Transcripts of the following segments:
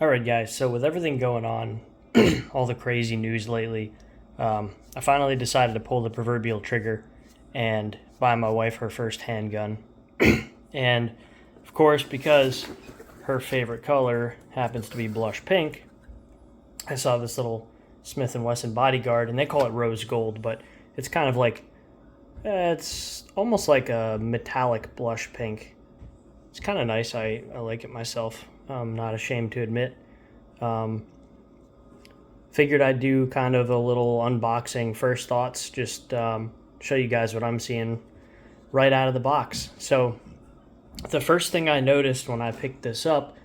Alright guys, so with everything going on, all the crazy news lately, I finally decided to pull the proverbial trigger and buy my wife her first handgun. And of course, because her favorite color happens to be blush pink, I saw this little Smith and Wesson Bodyguard, and they call it rose gold, but it's kind of like, it's almost like a metallic blush pink. It's kind of nice. I like it myself. I'm not ashamed to admit. Figured I'd do kind of a little unboxing, first thoughts, just show you guys what I'm seeing right out of the box. So the first thing I noticed when I picked this up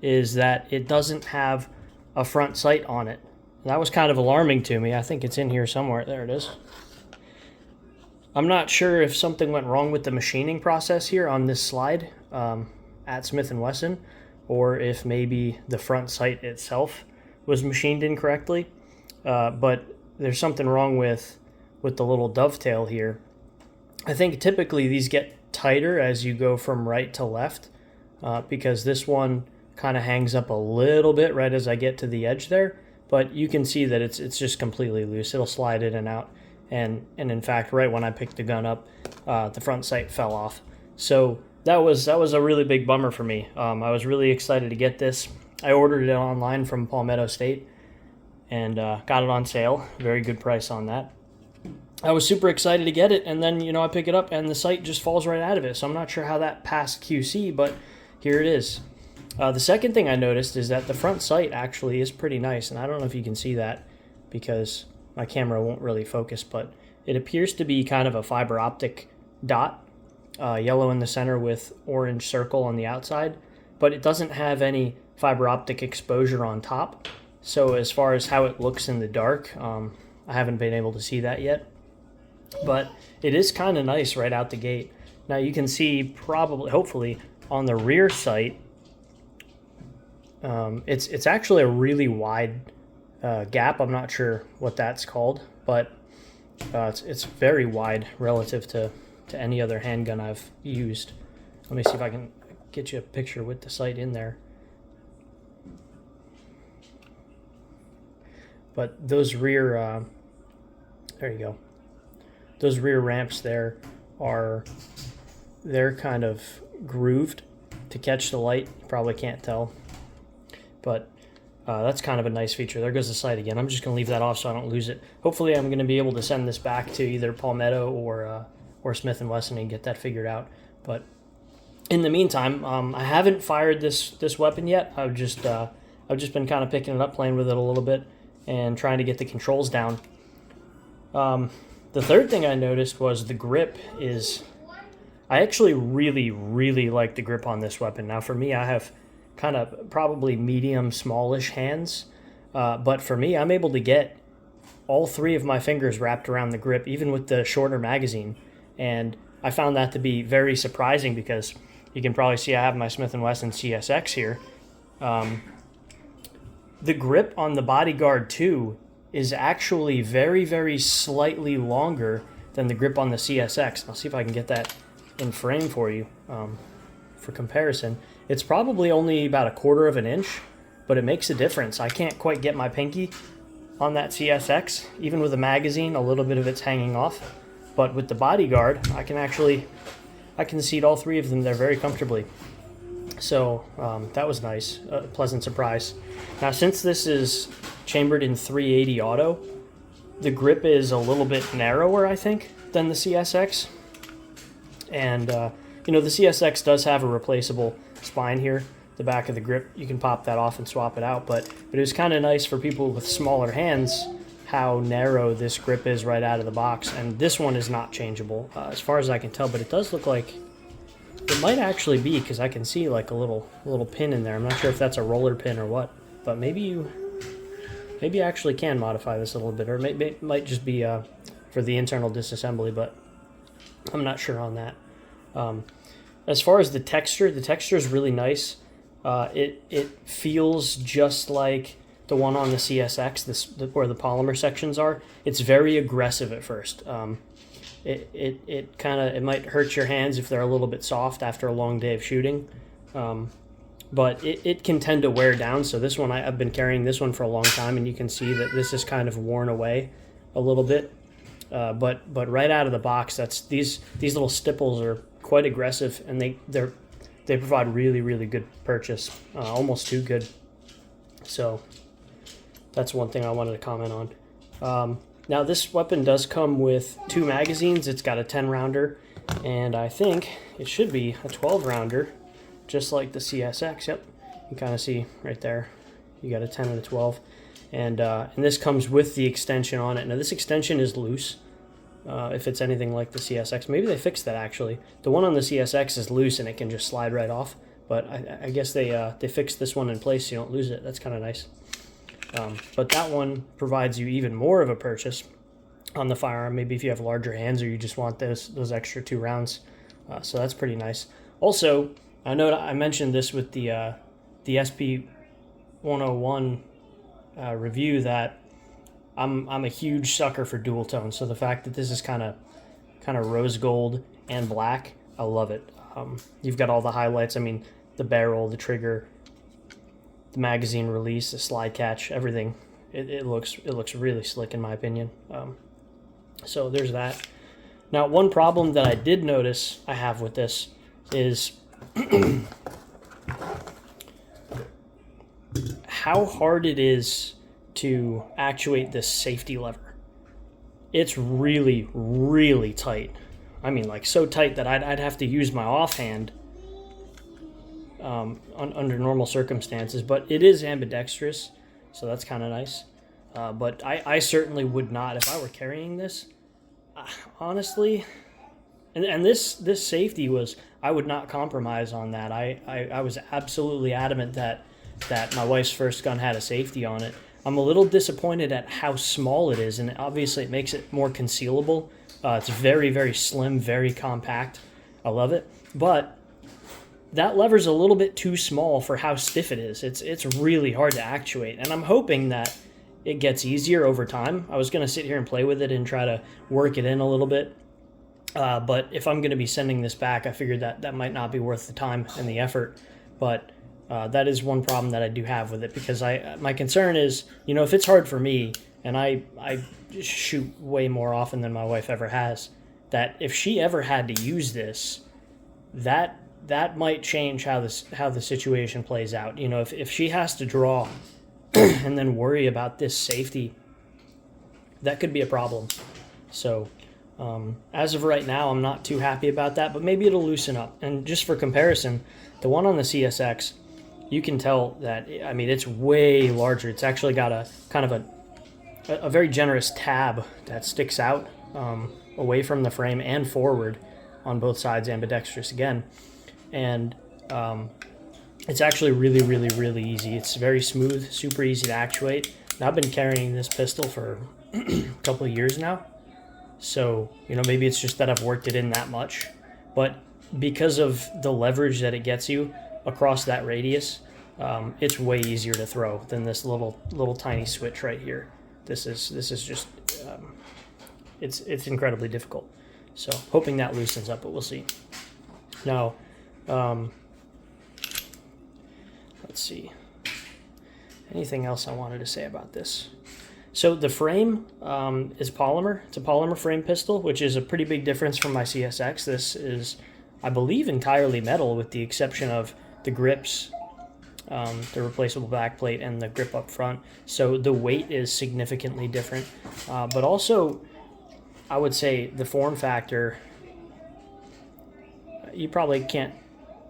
is that it doesn't have a front sight on it. That was kind of alarming to me. I think it's in here somewhere. There it is. I'm not sure if something went wrong with the machining process here on this slide at Smith and Wesson, or if maybe the front sight itself was machined incorrectly. But there's something wrong with the little dovetail here. I think typically these get tighter as you go from right to left, because this one kind of hangs up a little bit right as I get to the edge there. But you can see that it's just completely loose. It'll slide in and out. And in fact, right when I picked the gun up, the front sight fell off. So that was a really big bummer for me. I was really excited to get this. I ordered it online from Palmetto State and got it on sale. Very good price on that. I was super excited to get it, and then I pick it up and the sight just falls right out of it. So I'm not sure how that passed QC, but here it is. The second thing I noticed is that the front sight actually is pretty nice, and I don't know if you can see that because my camera won't really focus, but it appears to be kind of a fiber optic dot, yellow in the center with orange circle on the outside, but it doesn't have any fiber optic exposure on top. So as far as how it looks in the dark, I haven't been able to see that yet, but it is kind of nice right out the gate. Now you can see probably, hopefully, on the rear sight, it's actually a really wide gap. I'm not sure what that's called, but it's very wide relative to any other handgun I've used. Let me see if I can get you a picture with the sight in there. But those rear, there you go. Those rear ramps there they're kind of grooved to catch the light. You probably can't tell, but that's kind of a nice feature. There goes the sight again. I'm just going to leave that off so I don't lose it. Hopefully I'm going to be able to send this back to either Palmetto or Smith and Wesson and get that figured out. But in the meantime, I haven't fired this weapon yet. I've just been kind of picking it up, playing with it a little bit, and trying to get the controls down. The third thing I noticed was the grip is... I actually really like the grip on this weapon. Now for me, I have kind of probably medium, smallish hands. But for me, I'm able to get all three of my fingers wrapped around the grip, even with the shorter magazine. And I found that to be very surprising because you can probably see I have my Smith and Wesson CSX here. The grip on the Bodyguard 2 is actually very slightly longer than the grip on the CSX. I'll see if I can get that in frame for you for comparison. It's probably only about 1/4 of an inch, but it makes a difference. I can't quite get my pinky on that CSX. Even with the magazine, a little bit of it's hanging off. But with the Bodyguard, I can seat all three of them there very comfortably. So that was nice, a pleasant surprise. Now since this is chambered in 380 auto, the grip is a little bit narrower, I think, than the CSX. And the CSX does have a replaceable spine here, the back of the grip. You can pop that off and swap it out, but it was kind of nice for people with smaller hands how narrow this grip is right out of the box. And this one is not changeable as far as I can tell, but it does look like it might actually be, because I can see like a little pin in there. I'm not sure if that's a roller pin or what, but maybe you actually can modify this a little bit, or maybe it might just be for the internal disassembly, but I'm not sure on that. As far as the texture is really nice. It feels just like the one on the CSX, where the polymer sections are. It's very aggressive at first. It might hurt your hands if they're a little bit soft after a long day of shooting. but it can tend to wear down. So this one, I've been carrying this one for a long time, and you can see that this is kind of worn away a little bit. But right out of the box, these little stipples are quite aggressive, and they provide really, really good purchase, almost too good. So that's one thing I wanted to comment on. Now this weapon does come with 2 magazines. It's got a 10 rounder, and I think it should be a 12 rounder, just like the CSX. Yep, you can kind of see right there. You got a 10 and a 12, and this comes with the extension on it. Now this extension is loose. If it's anything like the CSX, maybe they fixed that actually. The one on the CSX is loose and it can just slide right off. But I guess they fixed this one in place so you don't lose it. That's kind of nice. But that one provides you even more of a purchase on the firearm. Maybe if you have larger hands or you just want those extra 2 rounds. So that's pretty nice. Also, I know I mentioned this with the SP 101 review that I'm a huge sucker for dual tone. So the fact that this is kind of rose gold and black, I love it. You've got all the highlights. I mean, the barrel, the trigger, the magazine release, the slide catch, everything. It looks really slick in my opinion. So there's that. Now, one problem that I did notice I have with this is how hard it is to actuate this safety lever. It's really, really tight. I mean, like so tight that I'd have to use my offhand under normal circumstances, but it is ambidextrous, so that's kind of nice. But I certainly would not, if I were carrying this, honestly, and this safety was, I would not compromise on that. I was absolutely adamant that my wife's first gun had a safety on it. I'm a little disappointed at how small it is, and obviously it makes it more concealable. It's very, very slim, very compact. I love it. But that lever's a little bit too small for how stiff it is. It's really hard to actuate, and I'm hoping that it gets easier over time. I was going to sit here and play with it and try to work it in a little bit. But if I'm going to be sending this back, I figured that might not be worth the time and the effort. But that is one problem that I do have with it, because my concern is, if it's hard for me, and I shoot way more often than my wife ever has, that if she ever had to use this, that might change how the situation plays out. If she has to draw and then worry about this safety, that could be a problem. So as of right now, I'm not too happy about that, but maybe it'll loosen up. And just for comparison, the one on the CSX, you can tell that, I mean, it's way larger. It's actually got a kind of a very generous tab that sticks out away from the frame and forward on both sides, ambidextrous again. And it's actually really, really, really easy. It's very smooth, super easy to actuate. Now, I've been carrying this pistol for a couple of years now. So, maybe it's just that I've worked it in that much. But because of the leverage that it gets you across that radius, it's way easier to throw than this little tiny switch right here. This is just it's incredibly difficult. So hoping that loosens up, but we'll see. Now, let's see. Anything else I wanted to say about this? So the frame is polymer. It's a polymer frame pistol, which is a pretty big difference from my CSX. This is, I believe, entirely metal with the exception of the grips, the replaceable backplate, and the grip up front. So the weight is significantly different. But also, I would say the form factor, you probably can't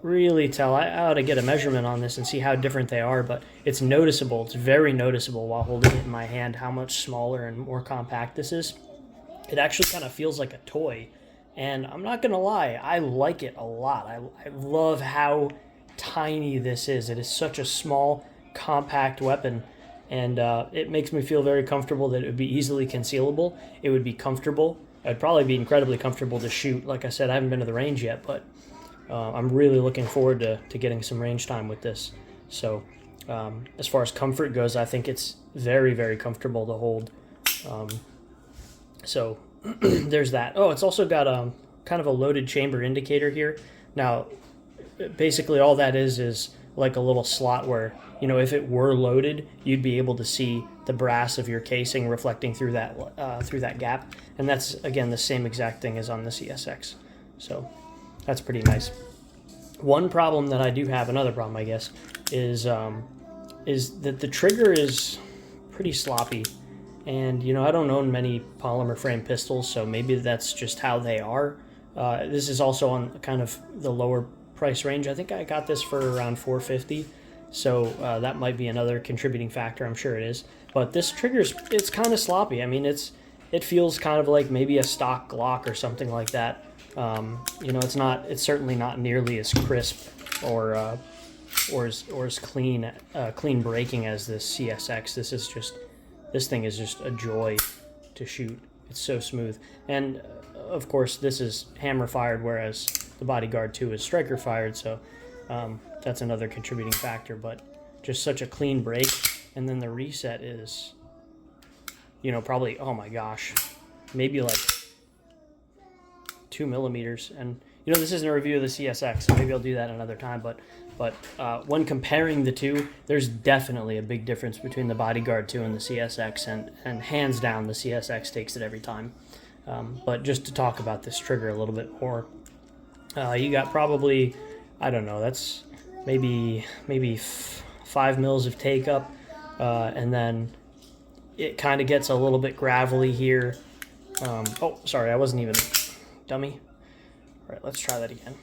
really tell. I ought to get a measurement on this and see how different they are, but it's noticeable. It's very noticeable while holding it in my hand how much smaller and more compact this is. It actually kind of feels like a toy, and I'm not gonna lie, I like it a lot. I love how tiny this is. It is such a small, compact weapon, and it makes me feel very comfortable that it would be easily concealable. It would be comfortable. It would probably be incredibly comfortable to shoot. Like I said, I haven't been to the range yet, but I'm really looking forward to getting some range time with this. So as far as comfort goes, I think it's very, very comfortable to hold. So there's that. Oh, it's also got kind of a loaded chamber indicator here. Now, basically all that is like a little slot where, you know, if it were loaded, you'd be able to see the brass of your casing reflecting through that gap. And that's, again, the same exact thing as on the CSX. So that's pretty nice. One problem that I do have, another problem I guess, is that the trigger is pretty sloppy. And, you know, I don't own many polymer frame pistols, so maybe that's just how they are. This is also on kind of the lower price range. I think I got this for around $450, so that might be another contributing factor. I'm sure it is. But this trigger's, it's kind of sloppy. I mean, it feels kind of like maybe a stock Glock or something like that. You know, it's certainly not nearly as crisp or as clean braking as this CSX. This thing is just a joy to shoot. It's so smooth. And of course, this is hammer fired, whereas the Bodyguard 2 is striker fired. So that's another contributing factor. But just such a clean break. And then the reset is, you know, probably, oh my gosh, maybe like 2 millimeters. And you know, this isn't a review of the CSX, so maybe I'll do that another time. But when comparing the two, there's definitely a big difference between the Bodyguard 2 and the CSX, and hands down, the CSX takes it every time. But just to talk about this trigger a little bit more, you got probably, I don't know, that's maybe 5 mils of take up, and then it kind of gets a little bit gravelly here. Oh, sorry, I wasn't even dummy. All right, let's try that again.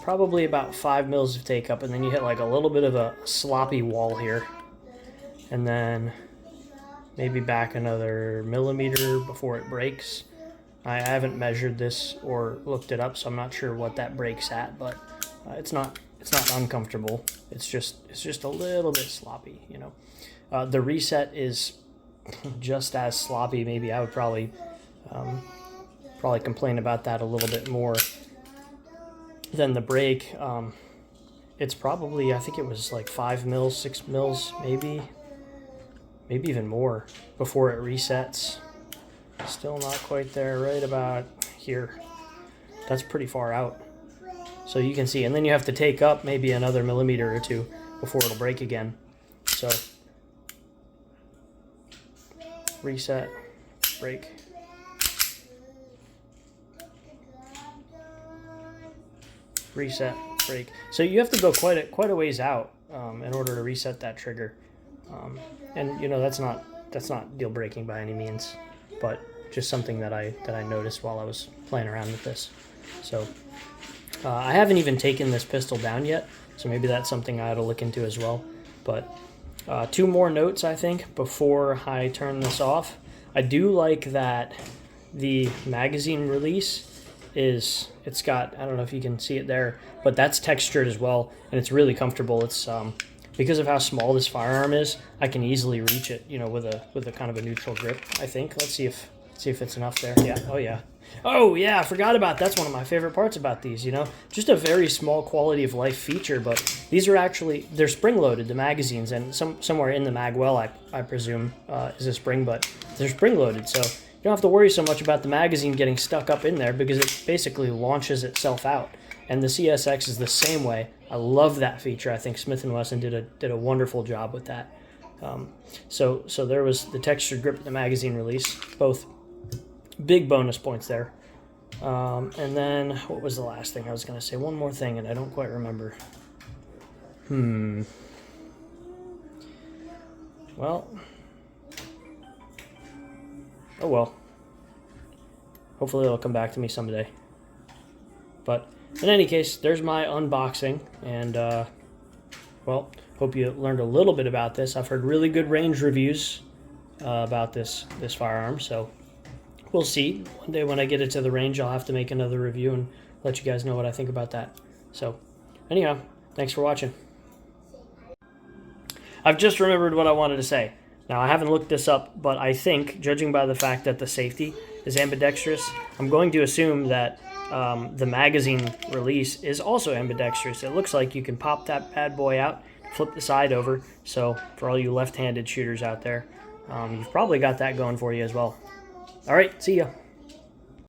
Probably about 5 mils of take up, and then you hit like a little bit of a sloppy wall here, and then maybe back another millimeter before it breaks. I haven't measured this or looked it up, so I'm not sure what that breaks at, but it's not uncomfortable. It's just a little bit sloppy, you know. The reset is just as sloppy. Maybe I would probably complain about that a little bit more than the brake. It's probably, I think it was like 5 mils, 6 mils, maybe even more before it resets. Still not quite there, right about here. That's pretty far out. So you can see, and then you have to take up maybe another millimeter or two before it'll break again. So reset, break. Reset, break. So you have to go quite a ways out in order to reset that trigger. And you know, that's not deal breaking by any means, but just something that I noticed while I was playing around with this. So I haven't even taken this pistol down yet, so maybe that's something I ought to look into as well. But 2 more notes, I think, before I turn this off. I do like that the magazine release it's got, I don't know if you can see it there, but that's textured as well, and it's really comfortable. It's because of how small this firearm is, I can easily reach it, you know, with a kind of a neutral grip, I think. Let's see if it's enough there. Yeah. Oh yeah, I forgot about that's one of my favorite parts about these, you know. Just a very small quality of life feature, but these are actually, they're spring loaded, the magazines, and somewhere in the mag well, I presume is a spring, but they're spring loaded, so you don't have to worry so much about the magazine getting stuck up in there because it basically launches itself out. And the CSX is the same way. I love that feature. I think Smith and Wesson did a wonderful job with that. So there was the textured grip of the magazine release, both big bonus points there. And then what was the last thing I was going to say? One more thing, and I don't quite remember. Well. Oh well. Hopefully it'll come back to me someday. But in any case, there's my unboxing, and well, hope you learned a little bit about this. I've heard really good range reviews about this firearm, so we'll see. One day when I get it to the range, I'll have to make another review and let you guys know what I think about that. So anyhow, thanks for watching. I've just remembered what I wanted to say. Now, I haven't looked this up, but I think, judging by the fact that the safety is ambidextrous, I'm going to assume that the magazine release is also ambidextrous. It looks like you can pop that bad boy out, flip the side over. So for all you left-handed shooters out there, you've probably got that going for you as well. All right, see ya.